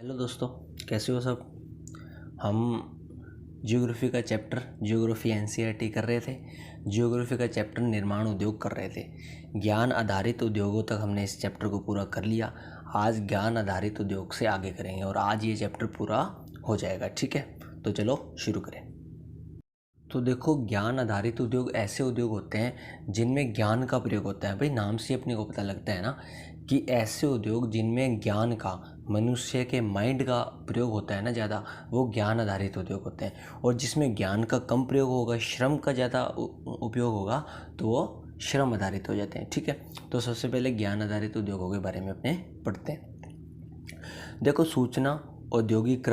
Hello दोस्तों, कैसे हो सब। हम जियोग्राफी का चैप्टर जियोग्राफी एनसीईआरटी कर रहे थे। जियोग्राफी का चैप्टर निर्माण उद्योग कर रहे थे। ज्ञान आधारित उद्योगों तक हमने इस चैप्टर को पूरा कर लिया। आज ज्ञान आधारित उद्योग से आगे करेंगे और आज ये चैप्टर पूरा हो जाएगा। ठीक है, तो चलो शुरू करें। तो देखो, ज्ञान आधारित उद्योग ऐसे उद्योग होते हैं जिनमें ज्ञान का प्रयोग होता है। भाई, नाम से अपने को पता लगता है ना कि ऐसे उद्योग जिनमें ज्ञान का, मनुष्य के माइंड का प्रयोग होता है ना ज़्यादा, वो ज्ञान आधारित उद्योग होते हैं। और जिसमें ज्ञान का कम प्रयोग होगा, श्रम का ज़्यादा उपयोग होगा, तो वो श्रम आधारित हो जाते हैं। ठीक है, तो सबसे पहले ज्ञान आधारित उद्योगों के बारे में अपने पढ़ते हैं। देखो, सूचना औद्योगिक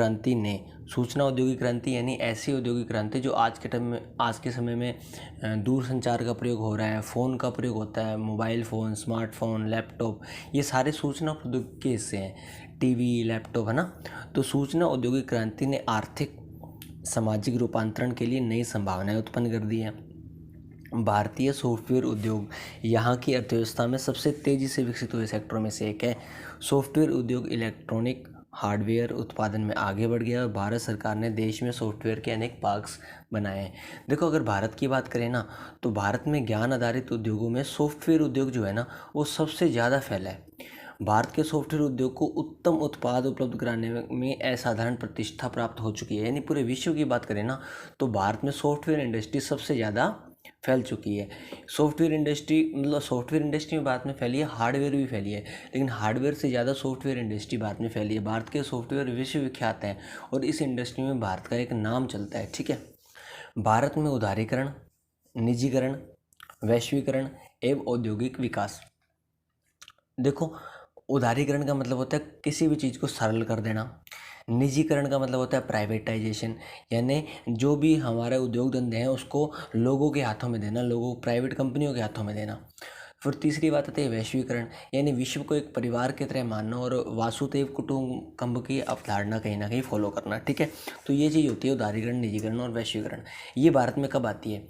क्रांति यानी ऐसी औद्योगिक क्रांति जो आज के समय में दूर संचार का प्रयोग हो रहा है, फ़ोन का प्रयोग होता है, मोबाइल फ़ोन, स्मार्टफोन, लैपटॉप, ये सारे सूचना प्रौद्योगिकी के हिस्से हैं। टीवी, लैपटॉप, है ना। तो सूचना औद्योगिक क्रांति ने आर्थिक सामाजिक रूपांतरण के लिए नई संभावनाएं उत्पन्न कर दी हैं। भारतीय सॉफ्टवेयर उद्योग यहाँ की अर्थव्यवस्था में सबसे तेज़ी से विकसित हुए सेक्टरों में से एक है। सॉफ्टवेयर उद्योग इलेक्ट्रॉनिक हार्डवेयर उत्पादन में आगे बढ़ गया और भारत सरकार ने देश में सॉफ्टवेयर के अनेक पार्क्स बनाए हैं। देखो, अगर भारत की बात करें ना, तो भारत में ज्ञान आधारित उद्योगों में सॉफ्टवेयर उद्योग जो है ना, वो सबसे ज़्यादा फैला है। भारत के सॉफ्टवेयर उद्योग को उत्तम उत्पाद उपलब्ध कराने में असाधारण प्रतिष्ठा प्राप्त हो चुकी है। यानी पूरे विश्व की बात करें ना, तो भारत में सॉफ्टवेयर इंडस्ट्री सबसे ज़्यादा फैल चुकी है। सॉफ्टवेयर इंडस्ट्री में भारत में फैली है, हार्डवेयर भी फैली है, लेकिन हार्डवेयर से ज़्यादा सॉफ्टवेयर इंडस्ट्री भारत में फैली है। भारत के सॉफ्टवेयर विश्व विख्यात हैं और इस इंडस्ट्री में भारत का एक नाम चलता है। ठीक है, भारत में उदारीकरण, निजीकरण, वैश्वीकरण एवं औद्योगिक विकास। देखो, उदारीकरण का मतलब होता है किसी भी चीज़ को सरल कर देना। निजीकरण का मतलब होता है प्राइवेटाइजेशन, यानी जो भी हमारे उद्योग धंधे हैं उसको लोगों के हाथों में देना, प्राइवेट कंपनियों के हाथों में देना। फिर तीसरी बात आती है वैश्वीकरण, यानी विश्व को एक परिवार की तरह मानना और वासुदेव कुटुंबकम की अवधारणा कहीं ना कहीं फॉलो करना। ठीक है, तो ये चीज़ होती है उदारीकरण, निजीकरण और वैश्वीकरण। ये भारत में कब आती है?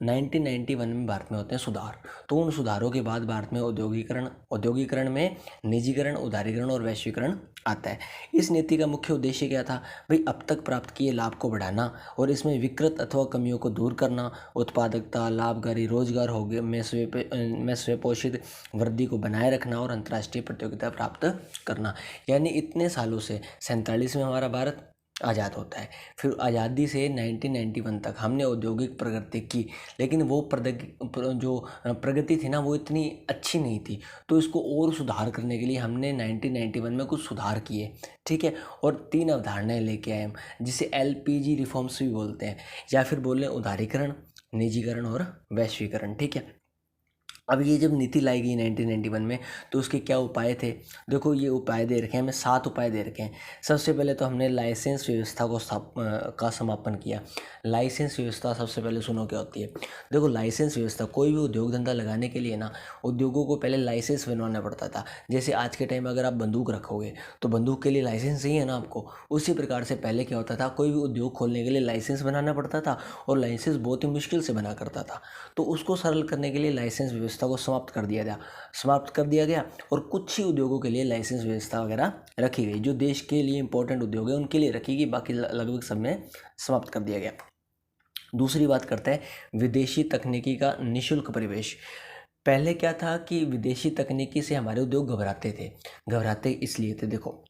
1991 में भारत में होते हैं सुधार। तो उन सुधारों के बाद भारत में औद्योगिकरण में निजीकरण, उदारीकरण और वैश्वीकरण आता है। इस नीति का मुख्य उद्देश्य क्या था? भाई, अब तक प्राप्त किए लाभ को बढ़ाना और इसमें विकृत अथवा कमियों को दूर करना, उत्पादकता, लाभकारी रोजगार हो गए में स्वपोषित वृद्धि को बनाए रखना और अंतर्राष्ट्रीय प्रतियोगिता प्राप्त करना। यानी इतने सालों से 47 में हमारा भारत आज़ाद होता है। फिर आज़ादी से 1991 तक हमने औद्योगिक प्रगति की, लेकिन वो प्रगति थी ना, वो इतनी अच्छी नहीं थी। तो इसको और सुधार करने के लिए हमने 1991 में कुछ सुधार किए। ठीक है, और 3 अवधारणाएं लेके आए हम, जिसे LPG रिफॉर्म्स भी बोलते हैं, या फिर बोलें उदारीकरण, निजीकरण और वैश्वीकरण। ठीक है, अब ये जब नीति लाई गई 1991 में, तो उसके क्या उपाय थे? देखो, ये उपाय दे रखे हैं, हमें 7 उपाय दे रखे हैं। सबसे पहले तो हमने लाइसेंस व्यवस्था का समापन किया। लाइसेंस व्यवस्था सबसे पहले सुनो क्या होती है। देखो, लाइसेंस व्यवस्था, कोई भी उद्योग धंधा लगाने के लिए ना, उद्योगों को पहले लाइसेंस बनवाना पड़ता था। जैसे आज के टाइम में अगर आप बंदूक रखोगे तो बंदूक के लिए लाइसेंस चाहिए ना आपको। उसी प्रकार से पहले क्या होता था, कोई भी उद्योग खोलने के लिए लाइसेंस बनाना पड़ता था, और लाइसेंस बहुत ही मुश्किल से बना करता था। तो उसको सरल करने के लिए लाइसेंस व्यवस्था को समाप्त कर दिया गया और कुछ ही उद्योगों के लिए लाइसेंस व्यवस्था वगैरह रखी गई। जो देश के लिए इंपॉर्टेंट उद्योग है उनके लिए रखी गई, बाकी लगभग सब में समाप्त कर दिया गया। दूसरी बात करते हैं विदेशी तकनीकी का निःशुल्क प्रवेश। पहले क्या था कि विदेशी तकनीकी से हमारे उद्योग घबराते इसलिए थे। देखो,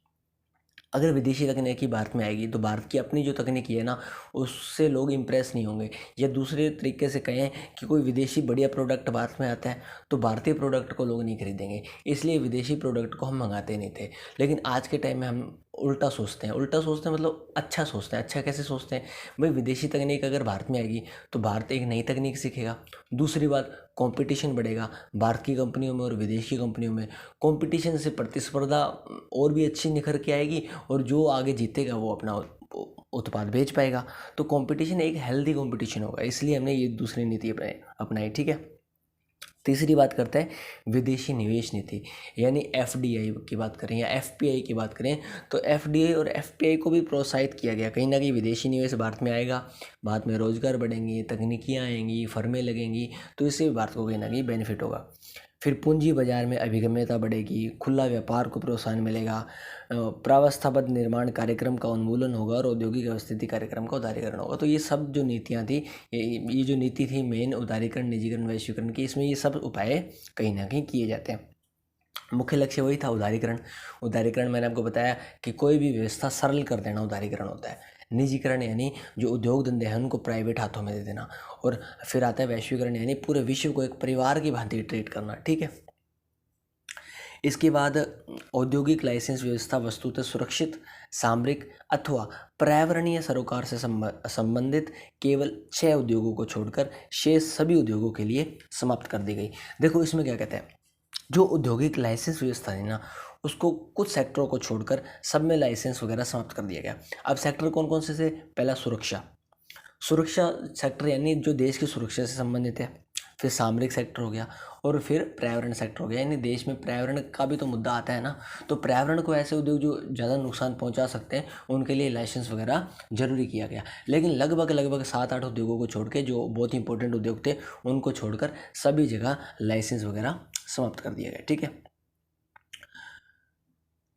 अगर विदेशी तकनीकी भारत में आएगी तो भारत की अपनी जो तकनीकी है ना, उससे लोग इम्प्रेस नहीं होंगे। या दूसरे तरीके से कहें कि कोई विदेशी बढ़िया प्रोडक्ट भारत में आता है तो भारतीय प्रोडक्ट को लोग नहीं खरीदेंगे, इसलिए विदेशी प्रोडक्ट को हम मंगाते नहीं थे। लेकिन आज के टाइम में हम उल्टा सोचते हैं मतलब अच्छा सोचते हैं। अच्छा कैसे सोचते हैं? भाई, विदेशी तकनीक अगर भारत में आएगी तो भारत एक नई तकनीक सीखेगा। दूसरी बात, कंपटीशन बढ़ेगा भारत की कंपनियों में और विदेश की कंपनियों में। कंपटीशन से प्रतिस्पर्धा और भी अच्छी निखर के आएगी, और जो आगे जीतेगा वो अपना उत्पाद बेच पाएगा। तो कंपटीशन एक हेल्दी कंपटीशन होगा, इसलिए हमने ये दूसरी नीति अपनाई। ठीक है, तीसरी बात करते हैं विदेशी निवेश नीति, यानी FDI की बात करें या FPI की बात करें, तो FDI और FPI को भी प्रोत्साहित किया गया। कहीं ना कहीं विदेशी निवेश भारत में आएगा, भारत में रोजगार बढ़ेंगे, तकनीकियाँ आएंगी, फर्में लगेंगी, तो इससे भी भारत को कहीं ना कहीं बेनिफिट होगा। फिर पूंजी बाजार में अभिगम्यता बढ़ेगी, खुला व्यापार को प्रोत्साहन मिलेगा, प्रावस्थाबद्ध निर्माण कार्यक्रम का उन्मूलन होगा और औद्योगिक अवस्थिति कार्यक्रम का उदारीकरण होगा। तो ये सब जो नीतियाँ थी, ये जो नीति थी मेन उदारीकरण, निजीकरण, वैश्वीकरण की, इसमें ये सब उपाय कहीं ना कहीं किए जाते हैं। मुख्य लक्ष्य वही था, उदारीकरण। उदारीकरण मैंने आपको बताया कि कोई भी व्यवस्था सरल कर देना उदारीकरण होता है। निजीकरण यानी जो उद्योग धंधे हैं उनको प्राइवेट हाथों में दे देना। और फिर आता है वैश्वीकरण यानी पूरे विश्व को एक परिवार की भांति ट्रीट करना। ठीक है। इसके बाद औद्योगिक लाइसेंस व्यवस्था वस्तुतः सुरक्षित, सामरिक अथवा पर्यावरणीय सरोकार से संबंधित केवल 6 उद्योगों को छोड़कर शेष सभी उद्योगों के लिए समाप्त कर दी गई। देखो इसमें क्या कहते हैं, जो औद्योगिक लाइसेंस व्यवस्था है ना, उसको कुछ सेक्टरों को छोड़कर सब में लाइसेंस वगैरह समाप्त कर दिया गया। अब सेक्टर कौन कौन से थे? पहला सुरक्षा सेक्टर यानी जो देश की सुरक्षा से संबंधित है। फिर सामरिक सेक्टर हो गया और फिर पर्यावरण सेक्टर हो गया, यानी देश में पर्यावरण का भी तो मुद्दा आता है ना। तो पर्यावरण को ऐसे उद्योग जो ज़्यादा नुकसान पहुंचा सकते हैं उनके लिए लाइसेंस वगैरह जरूरी किया गया। लेकिन लगभग 7-8 उद्योगों को छोड़ के, जो बहुत ही इंपॉर्टेंट उद्योग थे उनको छोड़कर सभी जगह लाइसेंस वगैरह समाप्त कर दिया गया। ठीक है।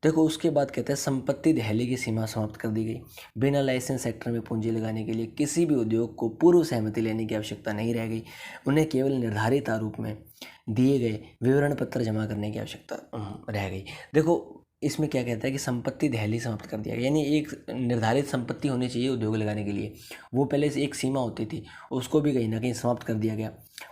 देखो उसके बाद कहते हैं संपत्ति दहली की सीमा समाप्त कर दी गई। बिना लाइसेंस सेक्टर में पूंजी लगाने के लिए किसी भी उद्योग को पूर्व सहमति लेने की आवश्यकता नहीं रह गई। उन्हें केवल निर्धारित आरूप में दिए गए विवरण पत्र जमा करने की आवश्यकता रह गई। देखो इसमें क्या कहता है कि संपत्ति दहली समाप्त कर दिया गया, यानी एक निर्धारित संपत्ति होनी चाहिए उद्योग लगाने के लिए, वो पहले से एक सीमा होती थी, उसको भी कहीं ना कहीं समाप्त कर दिया गया।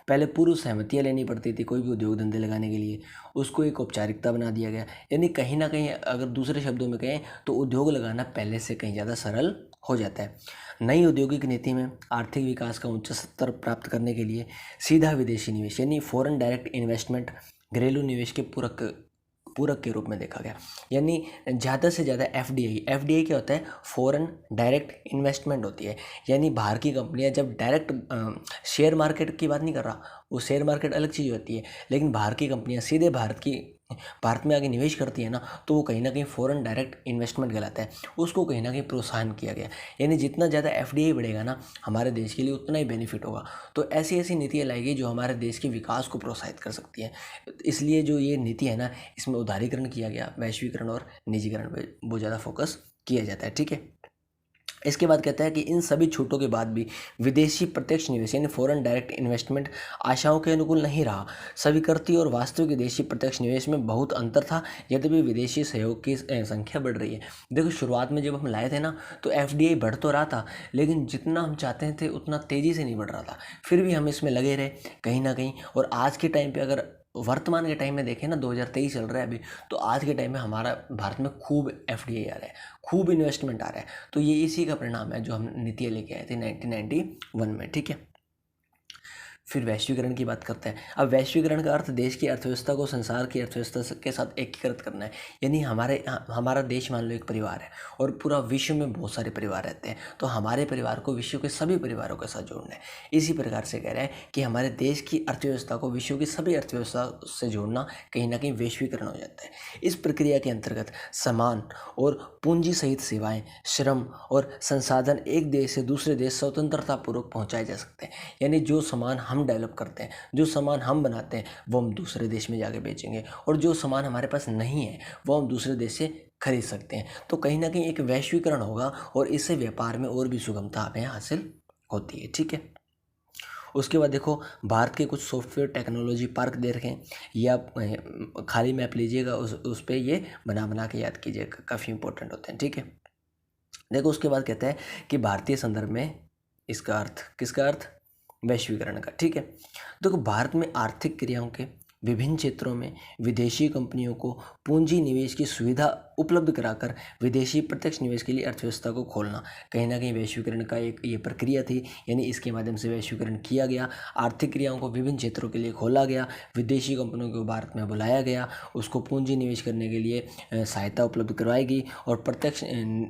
पहले पूर्व सहमतियाँ लेनी पड़ती थी कोई भी उद्योग धंधे लगाने के लिए, उसको एक औपचारिकता बना दिया गया। यानी कहीं ना कहीं अगर दूसरे शब्दों में कहें तो उद्योग लगाना पहले से कहीं ज़्यादा सरल हो जाता है। नई औद्योगिक नीति में आर्थिक विकास का उच्च स्तर प्राप्त करने के लिए सीधा विदेशी निवेश यानी फॉरेन डायरेक्ट इन्वेस्टमेंट घरेलू निवेश के पूरक के रूप में देखा गया। यानी ज़्यादा से ज़्यादा एफडीआई क्या होता है? फॉरेन डायरेक्ट इन्वेस्टमेंट होती है। यानी बाहर की कंपनियां जब डायरेक्ट, शेयर मार्केट की बात नहीं कर रहा, वो शेयर मार्केट अलग चीज़ होती है, लेकिन बाहर की कंपनियां सीधे भारत में आगे निवेश करती है ना, तो वो कहीं ना कहीं फॉरेन डायरेक्ट इन्वेस्टमेंट कहलाता है। उसको कहीं ना कहीं प्रोत्साहन किया गया। यानी जितना ज़्यादा एफडीआई बढ़ेगा ना हमारे देश के लिए, उतना ही बेनिफिट होगा। तो ऐसी ऐसी नीतियाँ लाएगी जो हमारे देश के विकास को प्रोत्साहित कर सकती है। इसलिए जो ये नीति है ना, इसमें उदारीकरण किया गया, वैश्वीकरण और निजीकरण पर बहुत ज़्यादा फोकस किया जाता है। ठीक है। इसके बाद कहता है कि इन सभी छूटों के बाद भी विदेशी प्रत्यक्ष निवेश यानी फॉरेन डायरेक्ट इन्वेस्टमेंट आशाओं के अनुकूल नहीं रहा। स्वीकृति और वास्तविक विदेशी प्रत्यक्ष निवेश में बहुत अंतर था, यद्यपि विदेशी सहयोग की संख्या बढ़ रही है। देखो शुरुआत में जब हम लाए थे ना, तो एफडीआई बढ़ तो रहा था, लेकिन जितना हम चाहते थे उतना तेज़ी से नहीं बढ़ रहा था। फिर भी हम इसमें लगे रहे कहीं ना कहीं। और आज के टाइम पर अगर वर्तमान के टाइम में देखें ना, 2023 चल रहा है अभी, तो आज के टाइम में हमारा भारत में खूब एफडीआई आ रहा है, खूब इन्वेस्टमेंट आ रहा है। तो ये इसी का परिणाम है जो हम नीतियाँ लेके आए थे 1991 में। ठीक है। फिर वैश्वीकरण की बात करते हैं। अब वैश्वीकरण का अर्थ देश की अर्थव्यवस्था को संसार की अर्थव्यवस्था के साथ एकीकृत करना है। यानी हमारा देश मान लो एक परिवार है और पूरा विश्व में बहुत सारे परिवार रहते हैं, तो हमारे परिवार को विश्व के सभी परिवारों के साथ जोड़ना है। इसी प्रकार से कह रहा है कि हमारे देश की अर्थव्यवस्था को विश्व की सभी अर्थव्यवस्था से जोड़ना कहीं ना कहीं वैश्वीकरण हो जाता है। इस प्रक्रिया के अंतर्गत सामान और पूंजी सहित सेवाएं, श्रम और संसाधन एक देश से दूसरे देश स्वतंत्रतापूर्वक पहुंचाए जा सकते हैं। यानी जो सामान हम डेवलप करते हैं, जो सामान हम बनाते हैं, वो हम दूसरे देश में जाके बेचेंगे, और जो सामान हमारे पास नहीं है वो हम दूसरे देश से खरीद सकते हैं। तो कहीं ना कहीं एक वैश्वीकरण होगा और इससे व्यापार में और भी सुगमता हमें हासिल होती है। ठीक है। उसके बाद देखो भारत के कुछ सॉफ्टवेयर टेक्नोलॉजी पार्क दे रखें, या खाली मैप लीजिएगा, उस पर ये बना के याद कीजिएगा, काफ़ी इंपॉर्टेंट होते हैं। ठीक है। देखो उसके बाद कहता है कि भारतीय संदर्भ में इसका अर्थ, किसका अर्थ? वैश्वीकरण का। ठीक है। देखो भारत में आर्थिक क्रियाओं के विभिन्न क्षेत्रों में विदेशी कंपनियों को पूंजी निवेश की सुविधा उपलब्ध कराकर विदेशी प्रत्यक्ष निवेश के लिए अर्थव्यवस्था को खोलना कहीं ना कहीं वैश्वीकरण का एक ये प्रक्रिया थी। यानी इसके माध्यम से वैश्वीकरण किया गया, आर्थिक क्रियाओं को विभिन्न क्षेत्रों के लिए खोला गया, विदेशी कंपनियों को भारत में बुलाया गया, उसको पूंजी निवेश करने के लिए सहायता उपलब्ध करवाई गई, और प्रत्यक्ष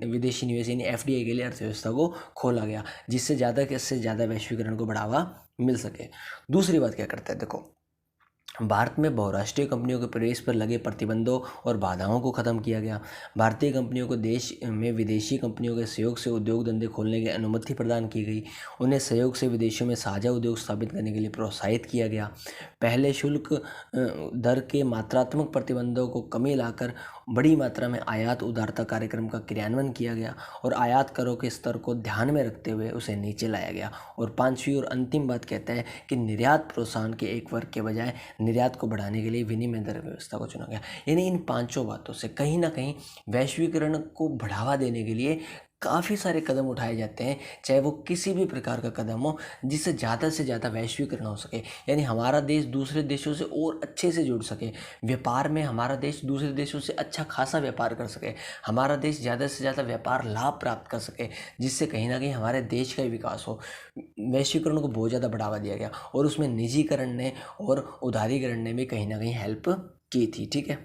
विदेशी निवेश यानी एफडीआई के लिए अर्थव्यवस्था को खोला गया, जिससे ज़्यादा से ज़्यादा वैश्वीकरण को बढ़ावा मिल सके। दूसरी बात क्या करता है, देखो भारत में बहुराष्ट्रीय कंपनियों के प्रवेश पर लगे प्रतिबंधों और बाधाओं को खत्म किया गया। भारतीय कंपनियों को देश में विदेशी कंपनियों के सहयोग से उद्योग धंधे खोलने की अनुमति प्रदान की गई। उन्हें सहयोग से विदेशों में साझा उद्योग स्थापित करने के लिए प्रोत्साहित किया गया। पहले शुल्क दर के मात्रात्मक प्रतिबंधों को कमी लाकर बड़ी मात्रा में आयात उदारता कार्यक्रम का क्रियान्वयन किया गया और आयात करों के स्तर को ध्यान में रखते हुए उसे नीचे लाया गया। और पांचवी और अंतिम बात कहता है कि निर्यात प्रोत्साहन के एक वर्ग के बजाय निर्यात को बढ़ाने के लिए विनिमय दर व्यवस्था को चुना गया। यानी इन पांचों बातों से कहीं ना कहीं वैश्वीकरण को बढ़ावा देने के लिए काफ़ी सारे कदम उठाए जाते हैं, चाहे वो किसी भी प्रकार का कदम हो जिससे ज़्यादा से ज़्यादा वैश्वीकरण हो सके, यानी हमारा देश दूसरे देशों से और अच्छे से जुड़ सके, व्यापार में हमारा देश दूसरे देशों से अच्छा खासा व्यापार कर सके, हमारा देश ज़्यादा से ज़्यादा व्यापार लाभ प्राप्त कर सके, जिससे कहीं ना कहीं हमारे देश का विकास हो। वैश्वीकरण को बहुत ज़्यादा बढ़ावा दिया गया और उसमें निजीकरण ने और उदारीकरण ने भी कहीं ना कहीं हेल्प की थी। ठीक है,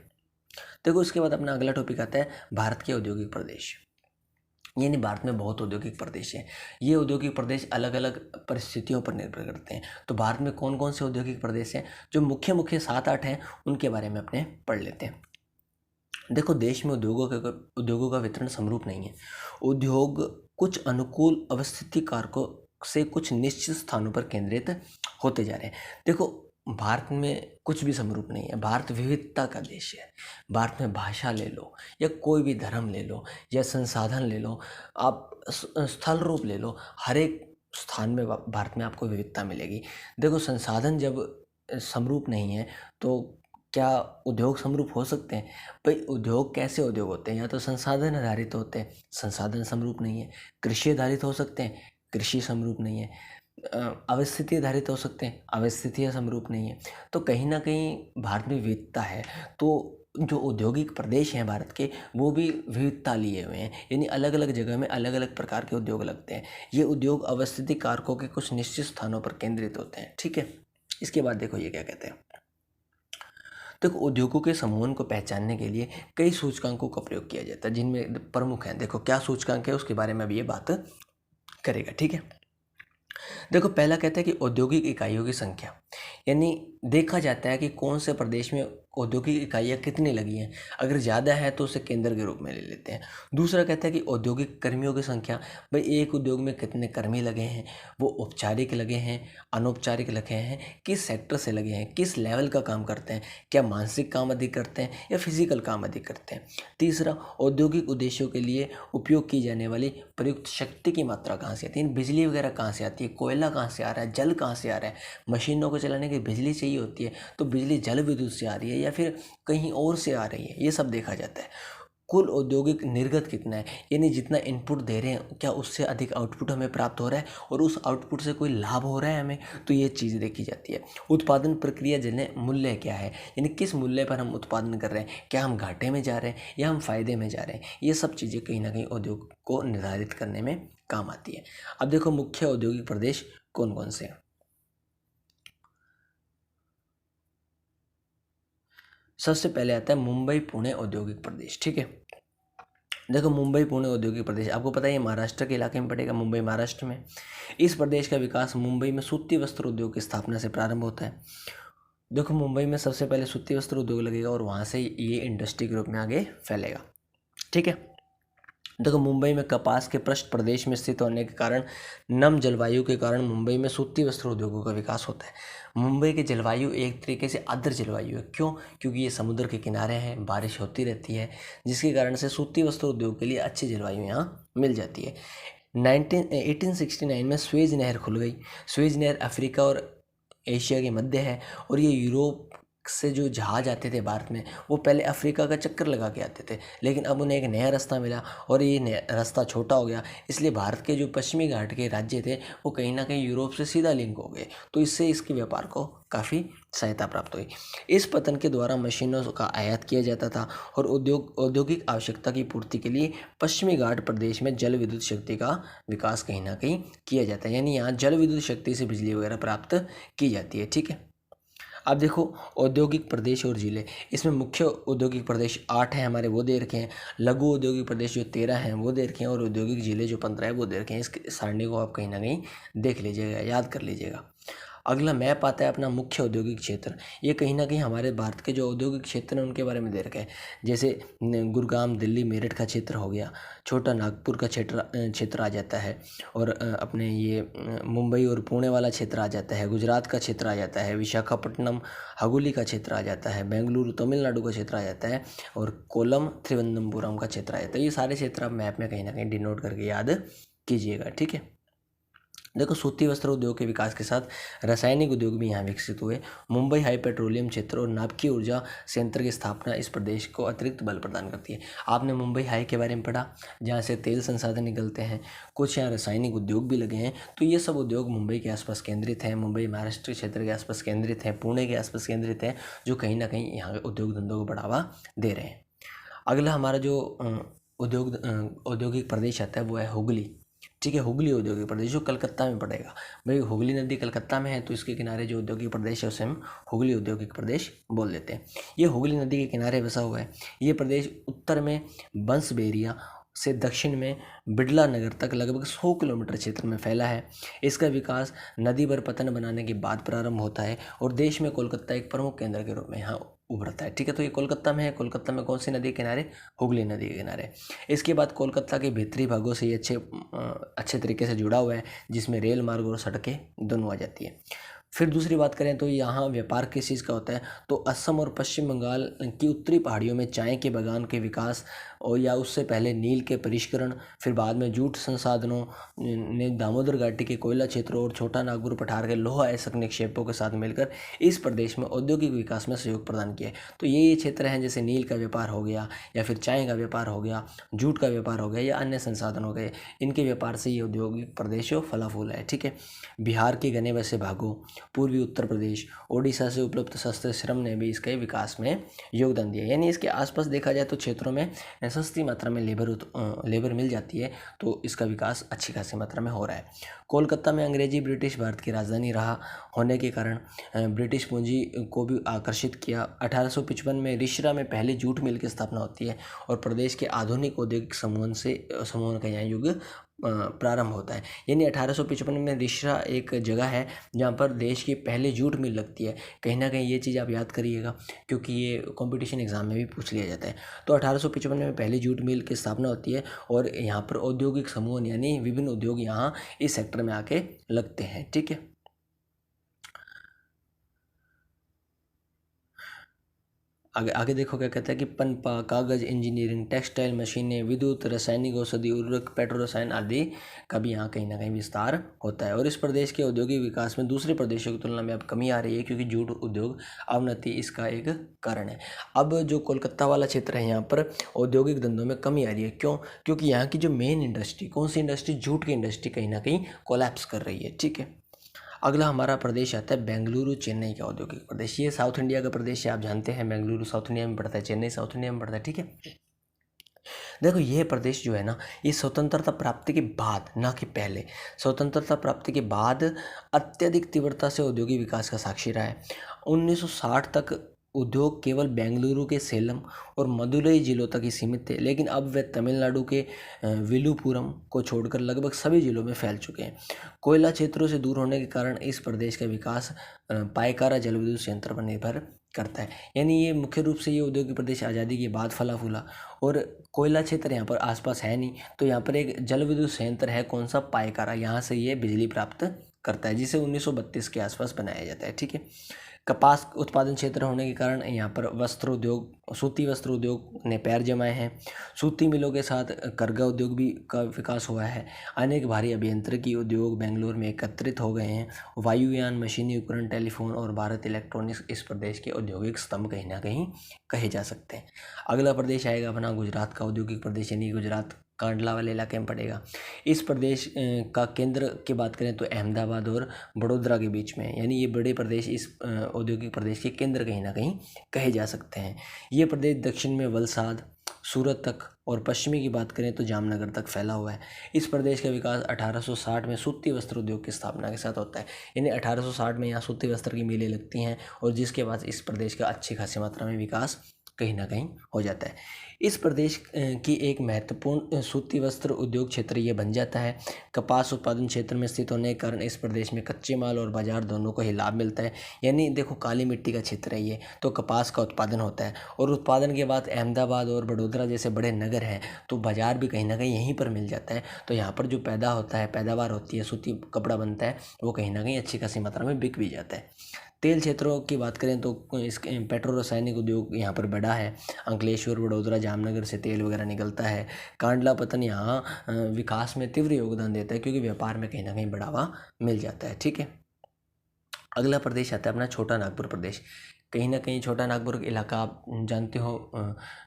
देखो इसके बाद अपना अगला टॉपिक आता है भारत के औद्योगिक प्रदेश। यानी भारत में बहुत औद्योगिक प्रदेश हैं। ये औद्योगिक प्रदेश अलग अलग परिस्थितियों पर निर्भर करते हैं। तो भारत में कौन कौन से औद्योगिक प्रदेश हैं, जो मुख्य मुख्य 7-8 हैं, उनके बारे में अपने पढ़ लेते हैं। देखो, देश में उद्योगों का वितरण समरूप नहीं है। उद्योग कुछ अनुकूल अवस्थिति कारकों से कुछ निश्चित स्थानों पर केंद्रित होते जा रहे हैं। देखो, भारत में कुछ भी समरूप नहीं है। भारत विविधता का देश है। भारत में भाषा ले लो या कोई भी धर्म ले लो या संसाधन ले लो, आप स्थल रूप ले लो, हर एक स्थान में भारत में आपको विविधता मिलेगी। देखो, संसाधन जब समरूप नहीं है तो क्या उद्योग समरूप हो सकते हैं? भाई, उद्योग कैसे उद्योग होते हैं? या तो संसाधन आधारित होते हैं, संसाधन समरूप नहीं है। कृषि आधारित हो सकते हैं, कृषि समरूप नहीं है। अवस्थिति आधारित हो सकते हैं, अवस्थितियाँ समरूप नहीं है। तो कहीं ना कहीं भारत में विविधता है। तो जो औद्योगिक प्रदेश हैं भारत के, वो भी विविधता लिए हुए हैं, यानी अलग अलग जगह में अलग अलग प्रकार के उद्योग लगते हैं। ये उद्योग अवस्थिति कारकों के कुछ निश्चित स्थानों पर केंद्रित होते हैं। ठीक है, इसके बाद देखो ये क्या कहते हैं। तो उद्योगों के समूह को पहचानने के लिए कई सूचकांकों का प्रयोग किया जाता है, जिनमें प्रमुख हैं। देखो क्या सूचकांक है, उसके बारे में अभी ये बात करेगा। ठीक है, देखो पहला कहता है कि औद्योगिक इकाइयों की संख्या, यानी देखा जाता है कि कौन से प्रदेश में औद्योगिक इकाइयाँ कितनी लगी हैं। अगर ज़्यादा है तो उसे केंद्र के रूप में ले लेते हैं। दूसरा कहता है कि औद्योगिक कर्मियों की संख्या, भाई एक उद्योग में कितने कर्मी लगे हैं, वो औपचारिक लगे हैं, अनौपचारिक लगे हैं, किस सेक्टर से लगे हैं, किस लेवल का काम करते हैं, क्या मानसिक काम अधिक करते हैं या फिजिकल काम अधिक करते हैं। तीसरा, औद्योगिक उद्देश्यों के लिए उपयोग की जाने वाली प्रयुक्त शक्ति की मात्रा कहाँ से आती है, बिजली वगैरह कहाँ से आती है, कोयला कहाँ से आ रहा है, जल कहाँ से आ रहा है। मशीनों को चलाने की बिजली चाहिए होती है, तो बिजली जल विद्युत से आ रही है या फिर कहीं और से आ रही है, ये सब देखा जाता है। कुल औद्योगिक निर्गत कितना है, यानी जितना इनपुट दे रहे हैं क्या उससे अधिक आउटपुट हमें प्राप्त हो रहा है और उस आउटपुट से कोई लाभ हो रहा है हमें, तो ये चीज़ देखी जाती है। उत्पादन प्रक्रिया जन्य मूल्य क्या है, यानी किस मूल्य पर हम उत्पादन कर रहे हैं, क्या हम घाटे में जा रहे हैं या हम फायदे में जा रहे हैं। ये सब चीज़ें कहीं ना कहीं उद्योग को निर्धारित करने में काम आती है। अब देखो मुख्य औद्योगिक प्रदेश कौन कौन से हैं। सबसे पहले आता है मुंबई पुणे औद्योगिक प्रदेश। ठीक है, देखो मुंबई पुणे औद्योगिक प्रदेश, आपको पता है ये महाराष्ट्र के इलाके में पड़ेगा, मुंबई महाराष्ट्र में। इस प्रदेश का विकास मुंबई में सूती वस्त्र उद्योग की स्थापना से प्रारंभ होता है। देखो मुंबई में सबसे पहले सूती वस्त्र उद्योग लगेगा और वहाँ से ये इंडस्ट्री के रूप में आगे फैलेगा। ठीक है, देखो मुंबई में कपास के पृष्ठ प्रदेश में स्थित होने के कारण, नम जलवायु के कारण मुंबई में सूती वस्त्र उद्योगों का विकास होता है। मुंबई की जलवायु एक तरीके से आर्द्र जलवायु है। क्यों? क्योंकि ये समुद्र के किनारे हैं, बारिश होती रहती है, जिसके कारण से सूती वस्त्र उद्योग के लिए अच्छी जलवायु यहाँ मिल जाती है। 1869 में स्वेज नहर खुल गई। स्वेज नहर अफ्रीका और एशिया के मध्य है और ये यूरोप से जो जहाज आते थे भारत में, वो पहले अफ्रीका का चक्कर लगा के आते थे, लेकिन अब उन्हें एक नया रास्ता मिला और ये रास्ता छोटा हो गया, इसलिए भारत के जो पश्चिमी घाट के राज्य थे वो कहीं ना कहीं यूरोप से सीधा लिंक हो गए, तो इससे इसके व्यापार को काफ़ी सहायता प्राप्त हुई। इस पतन के द्वारा मशीनों का आयात किया जाता था और औद्योगिक आवश्यकता की पूर्ति के लिए पश्चिमी घाट प्रदेश में जल विद्युत शक्ति का विकास कहीं ना कहीं किया जाता है, यानी यहाँ जल विद्युत शक्ति से बिजली वगैरह प्राप्त की जाती है। ठीक है, अब देखो औद्योगिक प्रदेश और जिले, इसमें मुख्य औद्योगिक प्रदेश 8 हैं हमारे, वो दे रखे हैं। लघु औद्योगिक प्रदेश जो 13 हैं वो दे रखे हैं और औद्योगिक जिले जो 15 है वो दे रखे हैं। इस सारणी को आप कहीं ना कहीं देख लीजिएगा, याद कर लीजिएगा। अगला मैप आता है अपना मुख्य औद्योगिक क्षेत्र। ये कहीं ना कहीं हमारे भारत के जो औद्योगिक क्षेत्र हैं उनके बारे में दे रखा है। जैसे गुड़गांव, दिल्ली, मेरठ का क्षेत्र हो गया, छोटा नागपुर का क्षेत्र आ जाता है, और अपने ये मुंबई और पुणे वाला क्षेत्र आ जाता है, गुजरात का क्षेत्र आ जाता है, विशाखापट्टनम, हगुली का क्षेत्र आ जाता है, बेंगलुरु तमिलनाडु का क्षेत्र आ जाता है, और कोलम त्रिवंतपुरम का क्षेत्र आ जाता है। ये सारे क्षेत्र आप मैप में कहीं ना कहीं डिनोट करके याद कीजिएगा, ठीक है। देखो, सूती वस्त्र उद्योग के विकास के साथ रासायनिक उद्योग भी यहाँ विकसित हुए। मुंबई हाई पेट्रोलियम क्षेत्र और नाभिकीय ऊर्जा संयंत्र की स्थापना इस प्रदेश को अतिरिक्त बल प्रदान करती है। आपने मुंबई हाई के बारे में पढ़ा, जहाँ से तेल संसाधन निकलते हैं, कुछ यहाँ रासायनिक उद्योग भी लगे हैं। तो ये सब उद्योग मुंबई के आसपास केंद्रित हैं, मुंबई महाराष्ट्र क्षेत्र के आसपास केंद्रित हैं, पुणे के आसपास केंद्रित हैं, जो कहीं ना कहीं यहाँ के उद्योग धंधों को बढ़ावा दे रहे हैं। अगला हमारा जो औद्योगिक प्रदेश आता है वो है हुगली, ठीक है। हुगली औद्योगिक प्रदेश जो कलकत्ता में पड़ेगा। भाई हुगली नदी कलकत्ता में है, तो इसके किनारे जो औद्योगिक प्रदेश है उसे हम हुगली औद्योगिक प्रदेश बोल देते हैं। ये हुगली नदी के किनारे बसा हुआ है। ये प्रदेश उत्तर में बंसबेरिया से दक्षिण में बिड़ला नगर तक लगभग 100 किलोमीटर क्षेत्र में फैला है। इसका विकास नदी पर पतन बनाने के बाद प्रारंभ होता है और देश में कोलकाता एक प्रमुख केंद्र के रूप में यहाँ उभरता है, ठीक है। तो ये कोलकाता में है। कोलकाता में कौन सी नदी के किनारे? हुगली नदी के किनारे। इसके बाद कोलकाता के भीतरी भागों से ये अच्छे तरीके से जुड़ा हुआ है, जिसमें रेल मार्ग और सड़कें दोनों आ जाती है। फिर दूसरी बात करें तो यहाँ व्यापार किस चीज़ का होता है, तो असम और पश्चिम बंगाल की उत्तरी पहाड़ियों में चाय के बागान के विकास, और या उससे पहले नील के परिष्करण, फिर बाद में जूट संसाधनों ने दामोदर घाटी के कोयला क्षेत्रों और छोटा नागपुर पठार के लोह अयस्क निक्षेपों के साथ मिलकर इस प्रदेश में औद्योगिक विकास में सहयोग प्रदान किया है। तो ये क्षेत्र हैं, जैसे नील का व्यापार हो गया, या फिर चाय का व्यापार हो गया, जूट का व्यापार हो गया, या अन्य संसाधन हो गए, इनके व्यापार से ये औद्योगिक प्रदेश फला फूला है, ठीक है। बिहार के घने वैसे भागों, पूर्वी उत्तर प्रदेश, ओडिशा से उपलब्ध सस्ते श्रम ने भी इसके विकास में योगदान दिया। यानी इसके आसपास देखा जाए तो क्षेत्रों में सस्ती मात्रा में लेबर मिल जाती है, तो इसका विकास अच्छी खासी मात्रा में हो रहा है। कोलकाता में अंग्रेजी ब्रिटिश भारत की राजधानी रहा होने के कारण ब्रिटिश पूंजी को भी आकर्षित किया। 1855 में रिश्रा में पहली जूट मिल की स्थापना होती है और प्रदेश के आधुनिक औद्योगिक समूह का यहाँ युग प्रारंभ होता है। यानी 1855 में रिश्रा एक जगह है जहाँ पर देश की पहली जूट मिल लगती है। कहीं ना कहीं ये चीज़ आप याद करिएगा, क्योंकि ये कंपटीशन एग्जाम में भी पूछ लिया जाता है। तो 1855 में पहली जूट मिल की स्थापना होती है और यहाँ पर औद्योगिक समूह यानी विभिन्न उद्योग यहाँ इस सेक्टर में आके लगते हैं, ठीक है। आगे देखो क्या कहता है कि पनपा, कागज, इंजीनियरिंग, टेक्सटाइल, मशीनें, विद्युत, रासायनिक औषधि, उर्वरक, पेट्रो रसायन आदि का भी यहाँ कहीं ना कहीं विस्तार होता है। और इस प्रदेश के औद्योगिक विकास में दूसरे प्रदेशों की तुलना में अब कमी आ रही है, क्योंकि जूट उद्योग अवनति इसका एक कारण है। अब जो कोलकाता वाला क्षेत्र है, यहाँ पर औद्योगिक धंधों में कमी आ रही है। क्यों? क्योंकि यहाँ की जो मेन इंडस्ट्री, कौन सी इंडस्ट्री? जूट की इंडस्ट्री कहीं ना कहीं कोलैप्स कर रही है, ठीक है। अगला हमारा प्रदेश आता है बेंगलुरु चेन्नई का औद्योगिक प्रदेश। ये साउथ इंडिया का प्रदेश है, आप जानते हैं। बेंगलुरु साउथ इंडिया में पड़ता है, चेन्नई साउथ इंडिया में पड़ता है, ठीक है। देखो, ये प्रदेश जो है ना, ये स्वतंत्रता प्राप्ति के बाद, ना कि पहले, स्वतंत्रता प्राप्ति के बाद अत्यधिक तीव्रता से औद्योगिक विकास का साक्षी रहा है। 1960 तक उद्योग केवल बेंगलुरु के सेलम और मदुरई जिलों तक ही सीमित थे, लेकिन अब वे तमिलनाडु के विलुपुरम को छोड़कर लगभग सभी जिलों में फैल चुके हैं। कोयला क्षेत्रों से दूर होने के कारण इस प्रदेश का विकास पायकारा जलविद्युत संयंत्र पर निर्भर करता है। यानी ये मुख्य रूप से ये औद्योगिक प्रदेश आज़ादी के बाद फला फूला, और कोयला क्षेत्र यहाँ पर आसपास है नहीं, तो यहाँ पर एक जल विद्युत संयंत्र है, कौन सा? पायकारा। यहाँ से ये बिजली प्राप्त करता है, जिसे 1932 के आसपास बनाया जाता है, ठीक है। कपास उत्पादन क्षेत्र होने के कारण यहाँ पर सूती वस्त्र उद्योग ने पैर जमाए हैं। सूती मिलों के साथ करगा उद्योग भी का विकास हुआ है। अनेक भारी अभियंत्रिकी उद्योग बेंगलुरु में एकत्रित हो गए हैं। वायुयान, मशीनी उपकरण, टेलीफोन और भारत इलेक्ट्रॉनिक्स इस प्रदेश के औद्योगिक स्तंभ कहीं ना कहीं कहे जा सकते हैं। अगला प्रदेश आएगा अपना गुजरात का औद्योगिक प्रदेश, यानी गुजरात कांडला वाले इलाके में पड़ेगा। इस प्रदेश का केंद्र की बात करें तो अहमदाबाद और बड़ोदरा के बीच में, यानी ये बड़े प्रदेश इस औद्योगिक प्रदेश के केंद्र कहीं ना कहीं कहे जा सकते हैं। ये प्रदेश दक्षिण में वलसाड, सूरत तक, और पश्चिमी की बात करें तो जामनगर तक फैला हुआ है। इस प्रदेश का विकास 1860 में सूती वस्त्र उद्योग की स्थापना के साथ होता है। यानी 1860 में यहाँ सूती वस्त्र की मिलें लगती हैं, और जिसके बाद इस प्रदेश का अच्छी खासी मात्रा में विकास कहीं ना कहीं हो जाता है। इस प्रदेश की एक महत्वपूर्ण सूती वस्त्र उद्योग क्षेत्र ये बन जाता है। कपास उत्पादन क्षेत्र में स्थित होने के कारण इस प्रदेश में कच्चे माल और बाजार दोनों को ही लाभ मिलता है। यानी देखो, काली मिट्टी का क्षेत्र है ये, तो कपास का उत्पादन होता है और उत्पादन के बाद अहमदाबाद और बड़ोदरा जैसे बड़े नगर हैं तो बाजार भी कहीं ना कहीं यहीं पर मिल जाता है। तो यहाँ पर जो पैदा होता है, पैदावार होती है, सूती कपड़ा बनता है, वो कहीं ना कहीं अच्छी खासी मात्रा में बिक भी जाता है। तेल क्षेत्रों की बात करें तो इसके पेट्रो रासायनिक उद्योग यहाँ पर बड़ा है। अंकलेश्वर, बड़ोदरा, जामनगर से तेल वगैरह निकलता है। कांडला पतन यहाँ विकास में तीव्र योगदान देता है क्योंकि व्यापार में कहीं ना कहीं बढ़ावा मिल जाता है। ठीक है, अगला प्रदेश आता है अपना छोटा नागपुर प्रदेश। कहीं ना कहीं छोटा नागपुर इलाका आप जानते हो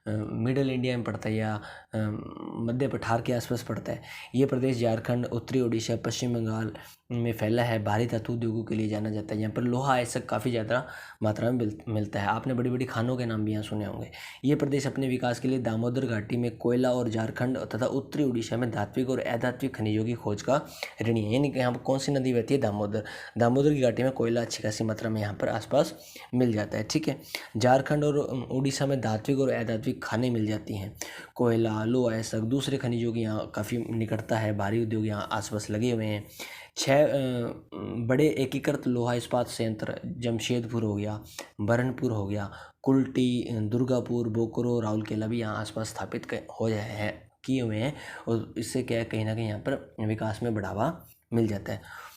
मिडल इंडिया में पड़ता है या मध्य पठार के आसपास पड़ता है। ये प्रदेश झारखंड, उत्तरी उड़ीसा, पश्चिम बंगाल में फैला है। भारी धातु उद्योगों के लिए जाना जाता है। यहाँ पर लोहा ऐसा काफ़ी ज़्यादा मात्रा में मिलता है। आपने बड़ी बड़ी खानों के नाम भी यहाँ सुने होंगे। ये प्रदेश अपने विकास के लिए दामोदर घाटी में कोयला और झारखंड तथा उत्तरी उड़ीसा में धात्विक और अधात्विक खनिजों की खोज का ऋणी है। यानी कि यहाँ पर कौन सी नदी बहती है? दामोदर की घाटी में कोयला अच्छी खासी मात्रा में यहाँ पर आसपास मिल जाता है। ठीक है, झारखंड और उड़ीसा में धात्विक और अधात्विक खानें मिल जाती हैं। कोयला, लोहा, ऐसा दूसरे खनिजों की यहाँ काफ़ी निकटता है। भारी उद्योग यहाँ आसपास लगे हुए हैं। 6 बड़े एकीकृत लोहा इस्पात संयंत्र जमशेदपुर हो गया, बरनपुर हो गया, कुल्टी, दुर्गापुर, बोकारो, राउरकेला भी यहाँ आसपास स्थापित किए हुए हैं और इससे क्या है, कहीं ना कहीं यहाँ पर विकास में बढ़ावा मिल जाता है।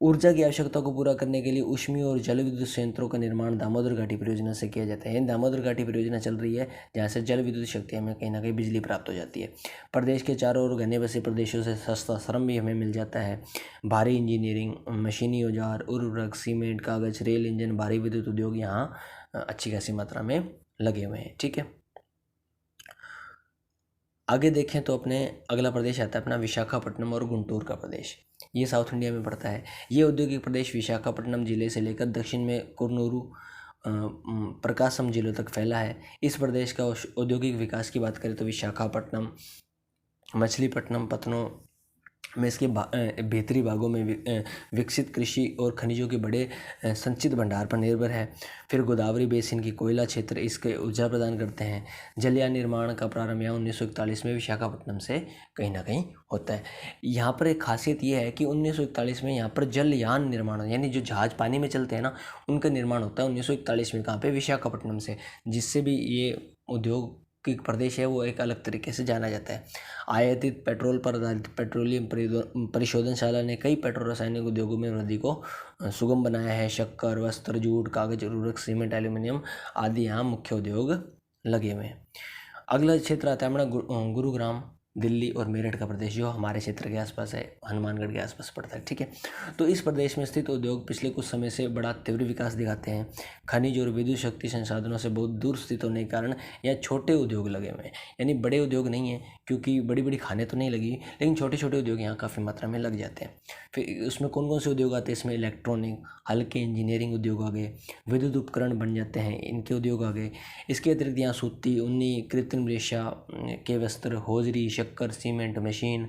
ऊर्जा की आवश्यकता को पूरा करने के लिए ऊष्मीय और जल विद्युत संयंत्रों का निर्माण दामोदर घाटी परियोजना से किया जाता है। दामोदर घाटी परियोजना चल रही है जहाँ से जल विद्युत शक्ति हमें कहीं ना कहीं बिजली प्राप्त हो जाती है। प्रदेश के चारों ओर घने बसे प्रदेशों से सस्ता श्रम भी हमें मिल जाता है। भारी इंजीनियरिंग, मशीनी औजार, उर्वरक, सीमेंट, कागज, रेल इंजन, भारी विद्युत उद्योग यहाँ अच्छी खासी मात्रा में लगे हुए हैं। ठीक है, आगे देखें तो अपने अगला प्रदेश आता है अपना विशाखापट्टनम और गुंटूर का प्रदेश। ये साउथ इंडिया में पड़ता है। ये औद्योगिक प्रदेश विशाखापट्टनम जिले से लेकर दक्षिण में कुरनूरू, प्रकाशम जिलों तक फैला है। इस प्रदेश का औद्योगिक विकास की बात करें तो विशाखापट्टनम, मछलीपट्टनम, पत्तनों में इसके भीतरी भागों में विकसित कृषि और खनिजों के बड़े संचित भंडार पर निर्भर है। फिर गोदावरी बेसिन की कोयला क्षेत्र इसके ऊर्जा प्रदान करते हैं। जलयान निर्माण का प्रारंभ यहाँ 1941 में विशाखापट्टनम से कहीं ना कहीं होता है। यहाँ पर एक खासियत ये है कि 1941 में यहाँ पर जलयान निर्माण, यानी जो जहाज़ पानी में चलते हैं ना, उनका निर्माण होता है 1941 में। कहाँ पे? विशाखापट्टनम से, जिससे भी ये उद्योग की प्रदेश है वो एक अलग तरीके से जाना जाता है। आयातित पेट्रोल पर आधारित पेट्रोलियम परिशोधनशाला ने कई पेट्रो रासायनिक उद्योगों में वृद्धि को सुगम बनाया है। शक्कर, वस्त्र, जूट, कागज, उर्वरक, सीमेंट, एल्यूमिनियम आदि यहाँ मुख्य उद्योग लगे हुए हैं। अगला क्षेत्र आता है हमारा गुरुग्राम, दिल्ली और मेरठ का प्रदेश, जो हमारे क्षेत्र के आसपास है, हनुमानगढ़ के आसपास पड़ता है। ठीक है, तो इस प्रदेश में स्थित उद्योग पिछले कुछ समय से बड़ा तीव्र विकास दिखाते हैं। खनिज और विद्युत शक्ति संसाधनों से बहुत दूर स्थित होने के कारण यहाँ छोटे उद्योग लगे हुए हैं। यानी बड़े उद्योग नहीं हैं, क्योंकि बड़ी बड़ी खानें तो नहीं लगी, लेकिन छोटे छोटे उद्योग यहाँ काफ़ी मात्रा में लग जाते हैं। फिर उसमें कौन कौन से उद्योग आते हैं? इसमें इलेक्ट्रॉनिक, हल्के इंजीनियरिंग उद्योग आ गए, विद्युत उपकरण बन जाते हैं, इनके उद्योग आ गए। इसके अतिरिक्त यहाँ सूती, ऊनी, कृत्रिम रेशा के वस्त्र, होजरी, शक्कर, सीमेंट, मशीन,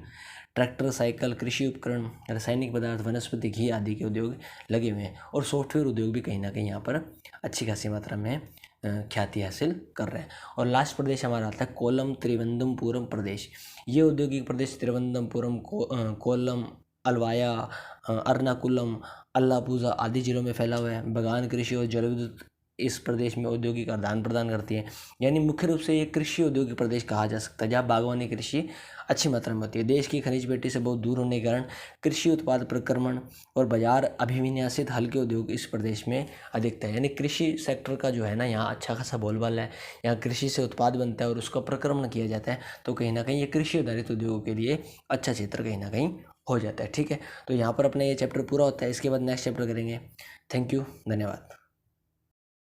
ट्रैक्टर, साइकिल, कृषि उपकरण, रासायनिक पदार्थ, वनस्पति घी आदि के उद्योग लगे हुए हैं। और सॉफ्टवेयर उद्योग भी कहीं ना कहीं यहाँ पर अच्छी खासी मात्रा में ख्याति हासिल कर रहे हैं। और लास्ट प्रदेश हमारा आता है कोल्लम त्रिवंदमपुरम प्रदेश। ये औद्योगिक प्रदेश त्रिवंदमपुरम, कोल्लम, अलवाया, एर्नाकुलम, अल्लापुझा आदि जिलों में फैला हुआ है। बागान कृषि और जल विद्युत इस प्रदेश में औद्योगिक आदान प्रदान करती है। यानी मुख्य रूप से ये कृषि औद्योगिक प्रदेश कहा जा सकता है, जहाँ बागवानी कृषि अच्छी मात्रा में होती है। देश की खनिज पेटी से बहुत दूर होने के कारण कृषि उत्पाद प्रक्रमण और बाजार अभिविन्यासित हल्के उद्योग इस प्रदेश में अधिकता है। यानी कृषि सेक्टर का जो है ना, यहाँ अच्छा खासा बोलबाला है। यहाँ कृषि से उत्पाद बनता है और उसका प्रक्रमण किया जाता है, तो कहीं ना कहीं ये कृषि आधारित उद्योगों के लिए अच्छा क्षेत्र कहीं ना कहीं हो जाता है। ठीक है, तो यहाँ पर अपना ये चैप्टर पूरा होता है। इसके बाद नेक्स्ट चैप्टर करेंगे। थैंक यू, धन्यवाद।